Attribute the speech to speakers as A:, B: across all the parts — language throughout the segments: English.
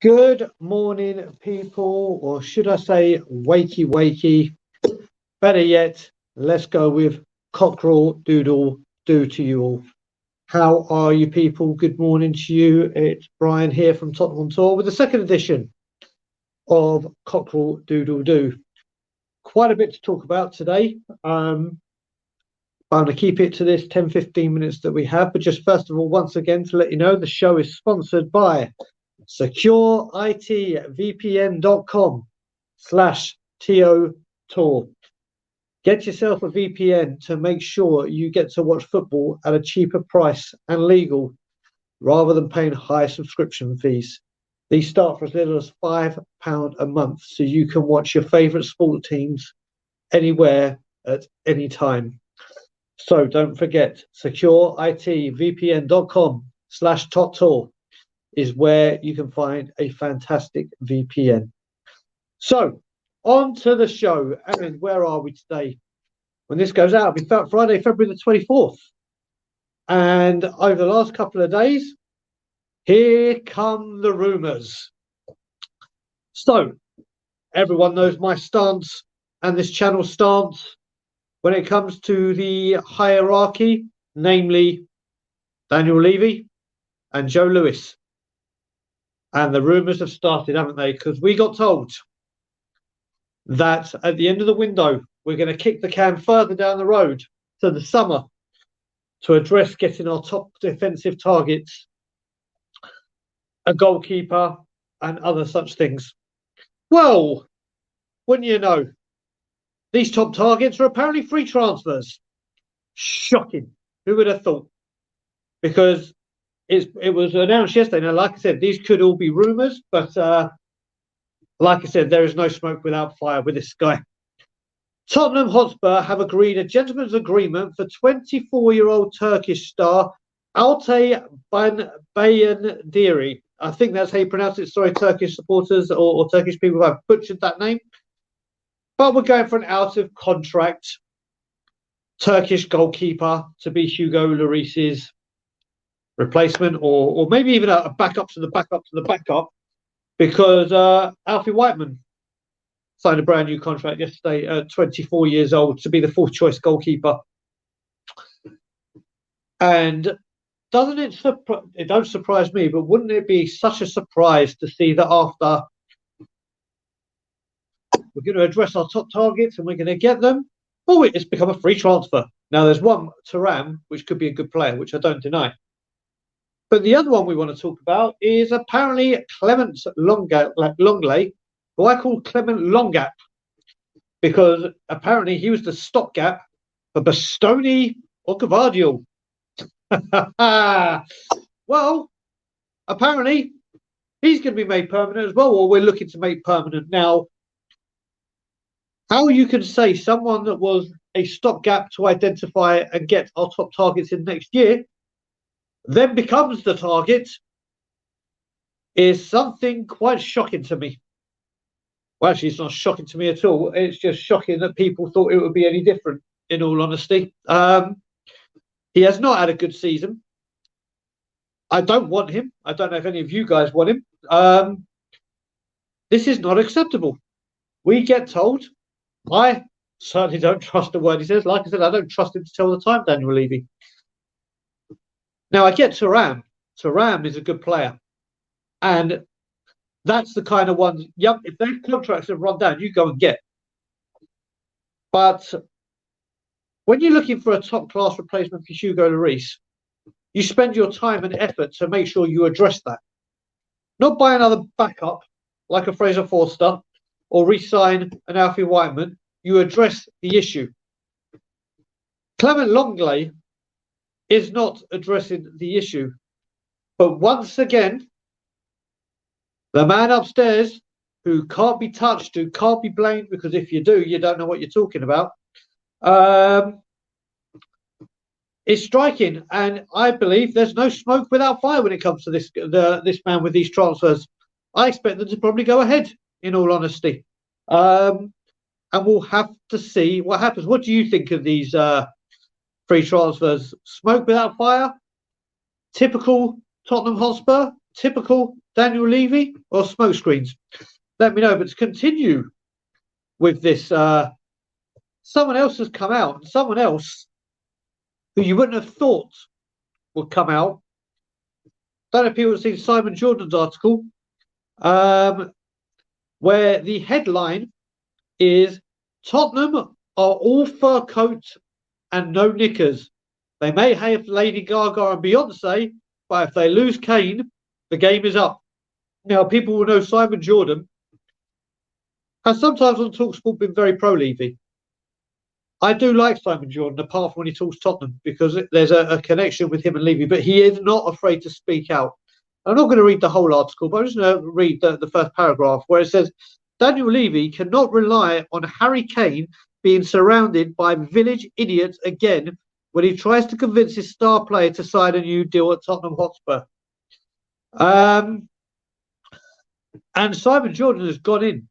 A: Good morning, people, or should I say wakey wakey. Better yet, let's go with Cockerel Doodle Doo to you all. How are you, people? Good morning to you. It's Brian here from Tottenham Hotspur with the second edition of Cockerel Doodle Doo. Quite a bit to talk about today. I'm going to keep it to this 10-15 minutes that we have, but just first of all, once again, to let you know, the show is sponsored by secureitvpn.com/TO Tour. Get yourself a VPN to make sure you get to watch football at a cheaper price and legal rather than paying high subscription fees. These start for as little as £5 a month, so you can watch your favourite sport teams anywhere at any time. So don't forget, secureitvpn.com/Top Tour is where you can find a fantastic VPN. So, on to the show. And where are we today? When this goes out, it'll be Friday, February the 24th. And over the last couple of days, here come the rumours. So, everyone knows my stance and this channel's stance when it comes to the hierarchy, namely Daniel Levy and Joe Lewis. And the rumours have started, haven't they? Because we got told that at the end of the window, we're going to kick the can further down the road to the summer to address getting our top defensive targets, a goalkeeper, and other such things. Well, wouldn't you know, these top targets are apparently free transfers. Shocking. Who would have thought? Because it was announced yesterday. Now, like I said, these could all be rumours, but like I said, there is no smoke without fire with this guy. Tottenham Hotspur have agreed a gentleman's agreement for 24-year-old Turkish star Altay Bayındiri. I think that's how you pronounce it. Sorry, Turkish supporters or Turkish people who have butchered that name. But we're going for an out-of-contract Turkish goalkeeper to be Hugo Lloris's replacement, or maybe even a backup to the backup to the backup, because Alfie Whiteman signed a brand new contract yesterday at 24 years old to be the fourth choice goalkeeper. And doesn't it don't surprise me, but wouldn't it be such a surprise to see that after we're going to address our top targets and we're going to get them, oh, it's become a free transfer. Now there's one, Thuram, which could be a good player, which I don't deny. But the other one we want to talk about is apparently Clement Longley, who I call Clement Longap, because apparently he was the stopgap for Bastoni or Gvardiol. Well, apparently he's going to be made permanent as well, or we're looking to make permanent. Now, how you can say someone that was a stopgap to identify and get our top targets in next year then becomes the target is something quite shocking to me. Well, actually, it's not shocking to me at all. It's just shocking that people thought it would be any different, in all honesty. He has not had a good season. I don't want him. I don't know if any of you guys want him. This is not acceptable. We get told. I certainly don't trust the word he says. Like I said, I don't trust him to tell the time, Daniel Levy. Now, I get Thuram. Thuram is a good player. And that's the kind of one, yep, if their contracts have run down, you go and get. But when you're looking for a top-class replacement for Hugo Lloris, you spend your time and effort to make sure you address that. Not buy another backup, like a Fraser Forster, or re-sign an Alfie Whiteman. You address the issue. Clement Longley is not addressing the issue. But once again, the man upstairs who can't be touched, who can't be blamed, because if you do, you don't know what you're talking about, is striking. And I believe there's no smoke without fire when it comes to this man with these transfers. I expect them to probably go ahead, in all honesty. And we'll have to see what happens. What do you think of these free transfers? Smoke without fire? Typical Tottenham Hotspur? Typical Daniel Levy or smokescreens? Let me know. But to continue with this, someone else has come out, and someone else who you wouldn't have thought would come out. Don't know if people have seen Simon Jordan's article, where the headline is Tottenham are all fur coats and no knickers. They may have Lady Gaga and Beyonce, but if they lose Kane, the game is up. Now, people will know Simon Jordan has sometimes on TalkSport been very pro-Levy. I do like Simon Jordan, apart from when he talks Tottenham, because there's a connection with him and Levy, but he is not afraid to speak out. I'm not going to read the whole article, but I'm just going to read the first paragraph where it says, Daniel Levy cannot rely on Harry Kane being surrounded by village idiots again when he tries to convince his star player to sign a new deal at Tottenham Hotspur. And Simon Jordan has gone in.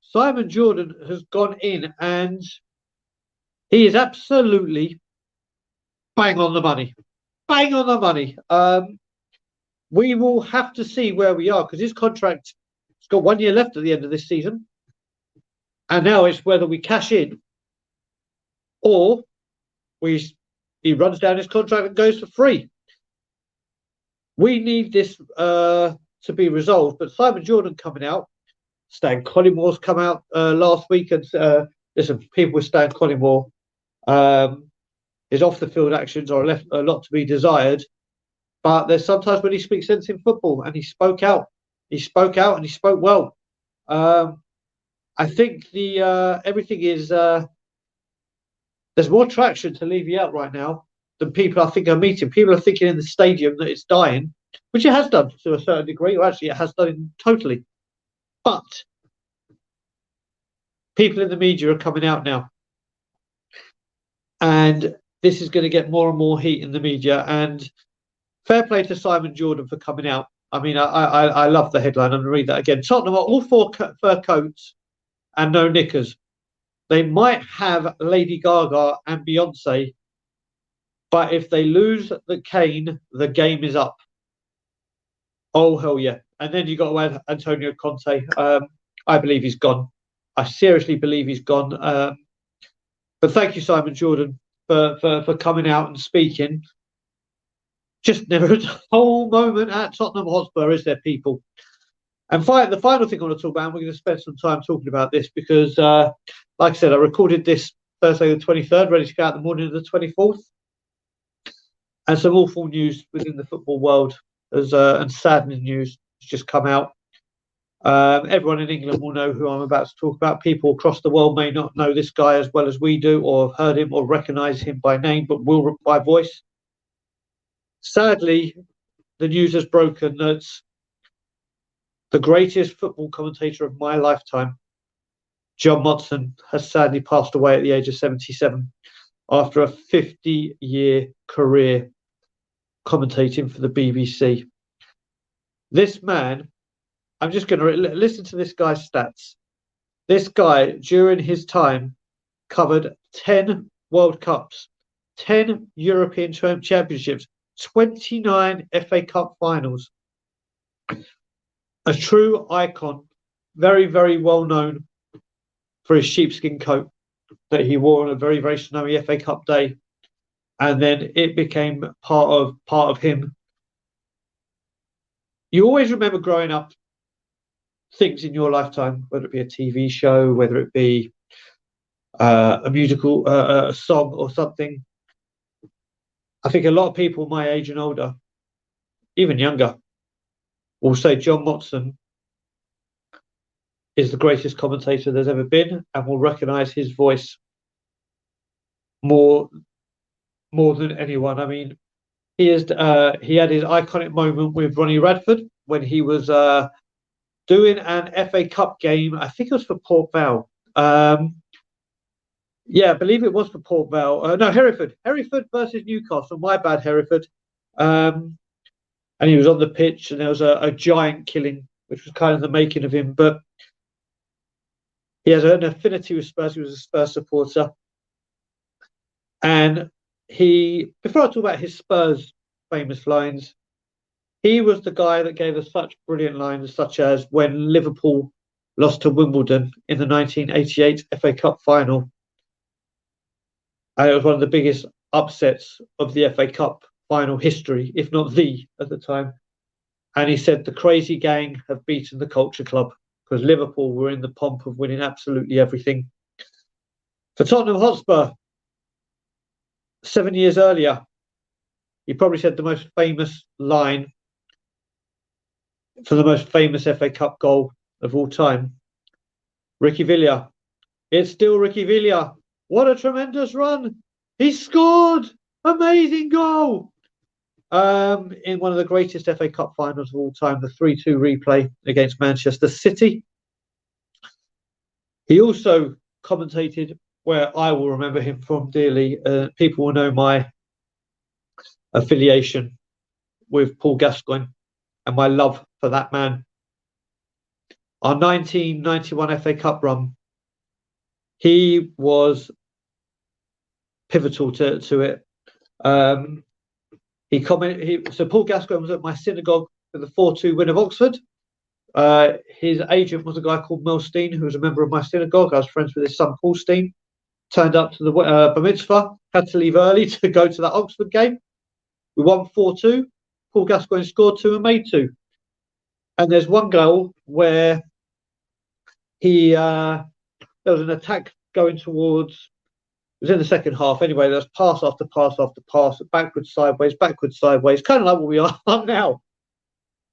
A: Simon Jordan has gone in and he is absolutely bang on the money. Bang on the money. We will have to see where we are because his contract has got 1 year left at the end of this season. And now it's whether we cash in or he runs down his contract and goes for free. We need this to be resolved. But Simon Jordan coming out, Stan Collymore come out last week and listen, people with Stan Collymore, his off the field actions are left a lot to be desired. But there's sometimes when he speaks sense in football, and he spoke out. He spoke out and he spoke well. I think everything is there's more traction to Levy out right now than people I think are meeting. People are thinking in the stadium that it's dying, which it has done to a certain degree. Or actually, it has done totally. But people in the media are coming out now, and this is going to get more and more heat in the media. And fair play to Simon Jordan for coming out. I mean, I love the headline. I'm going to read that again. Tottenham are all fur coats and no knickers. They might have Lady Gaga and Beyonce, but if they lose the Kane, the game is up. Oh, hell yeah. And then you got to add Antonio Conte. I believe he's gone. I seriously believe he's gone. But thank you, Simon Jordan, for coming out and speaking. Just never a whole moment at Tottenham Hotspur, is there, people? And the final thing I want to talk about, and we're going to spend some time talking about this because, like I said, I recorded this Thursday the 23rd, ready to go out the morning of the 24th. And some awful news within the football world and saddening news has just come out. Everyone in England will know who I'm about to talk about. People across the world may not know this guy as well as we do, or have heard him or recognise him by name, but will by voice. Sadly, the news has broken that the greatest football commentator of my lifetime, John Motson, has sadly passed away at the age of 77 after a 50-year career commentating for the BBC. This man, I'm just going to listen to this guy's stats. This guy, during his time, covered 10 World Cups, 10 European Championships, 29 FA Cup finals. A true icon, very, very well known for his sheepskin coat that he wore on a very, very snowy FA Cup day. And then it became part of him. You always remember growing up things in your lifetime, whether it be a TV show, whether it be a musical, a song or something. I think a lot of people my age and older, even younger, will say John Motson is the greatest commentator there's ever been and will recognise his voice more than anyone. I mean, he had his iconic moment with Ronnie Radford when he was doing an FA Cup game. I think it was for Port Vale. Yeah, I believe it was for Port Vale. No, Hereford versus Newcastle. My bad, Hereford. And he was on the pitch, and there was a giant killing, which was kind of the making of him. But he has an affinity with Spurs. He was a Spurs supporter. And before I talk about his Spurs famous lines, He was the guy that gave us such brilliant lines, such as when Liverpool lost to Wimbledon in the 1988 FA Cup final. And it was one of the biggest upsets of the FA Cup final history, if not the at the time. And he said the crazy gang have beaten the culture club because Liverpool were in the pomp of winning absolutely everything. For Tottenham Hotspur, 7 years earlier, he probably said the most famous line for the most famous FA Cup goal of all time. Ricky Villa. It's still Ricky Villa. What a tremendous run. He scored. Amazing goal. In one of the greatest FA Cup finals of all time, the 3-2 replay against Manchester City. He also commentated where I will remember him from dearly. People will know my affiliation with Paul Gascoigne and my love for that man. Our 1991 FA Cup run, he was pivotal to it. So Paul Gascoigne was at my synagogue for the 4-2 win of Oxford. His agent was a guy called Mel Steen, who was a member of my synagogue. I was friends with his son Paul Steen. Turned up to the bar mitzvah, had to leave early to go to that Oxford game. We won 4-2. Paul Gascoigne scored 2 and made 2. And there's one goal where there was an attack going towards, it was in the second half anyway, there was pass after pass after pass, backwards, sideways, kind of like what we are now.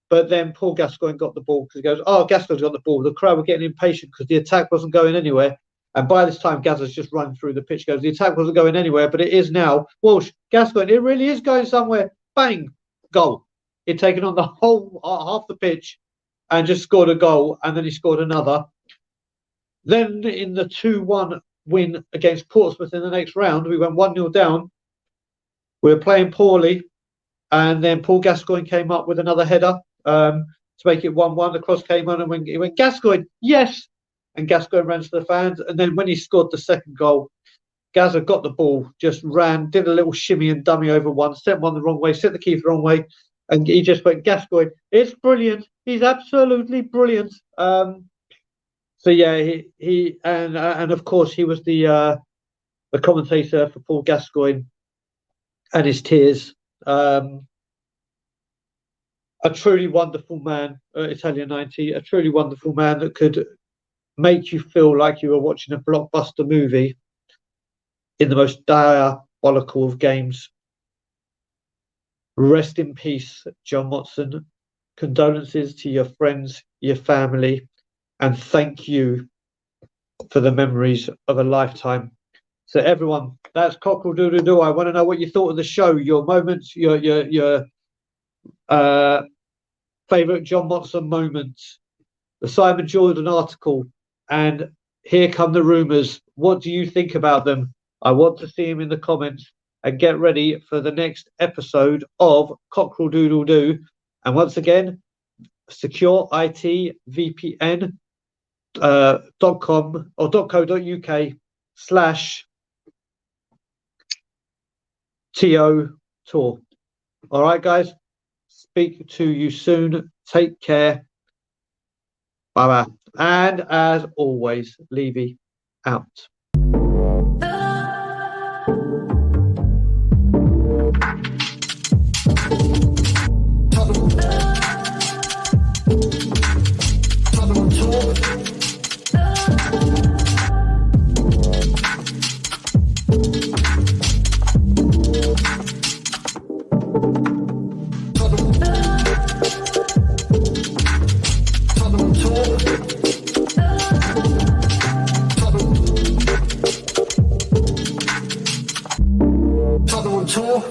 A: But then Paul Gascoigne got the ball because he goes, oh, Gascoigne's got the ball. The crowd were getting impatient because the attack wasn't going anywhere. And by this time, Gaz has just run through the pitch, goes, the attack wasn't going anywhere, but it is now. Walsh, Gascoigne, it really is going somewhere. Bang, goal. He'd taken on the whole half the pitch and just scored a goal, and then he scored another. Then in the 2-1 win against Portsmouth in the next round, we went 1-0 down. We were playing poorly, and then Paul Gascoigne came up with another header to make it 1-1. The cross came on, and he went, Gascoigne, yes! And Gascoigne ran to the fans. And then when he scored the second goal, Gazza got the ball, just ran, did a little shimmy and dummy over one, sent one the wrong way, sent the keeper the wrong way, and he just went, Gascoigne, it's brilliant. He's absolutely brilliant. So yeah, he and of course he was the commentator for Paul Gascoigne and his tears. A truly wonderful man, Italian 90, a truly wonderful man that could make you feel like you were watching a blockbuster movie in the most diabolical of games. Rest in peace, John Motson. Condolences to your friends, your family, and thank you for the memories of a lifetime. So everyone, that's Cockerel Doodle Doo. I want to know what you thought of the show, your moments, your favourite John Motson moments, the Simon Jordan article, and here come the rumours. What do you think about them? I want to see them in the comments, and get ready for the next episode of Cockerel Doodle Doo. And once again, secureITVPN.com or .co.uk/TO Tour. All right, guys. Speak to you soon. Take care. Bye bye. And as always, Levy out.
B: Tour.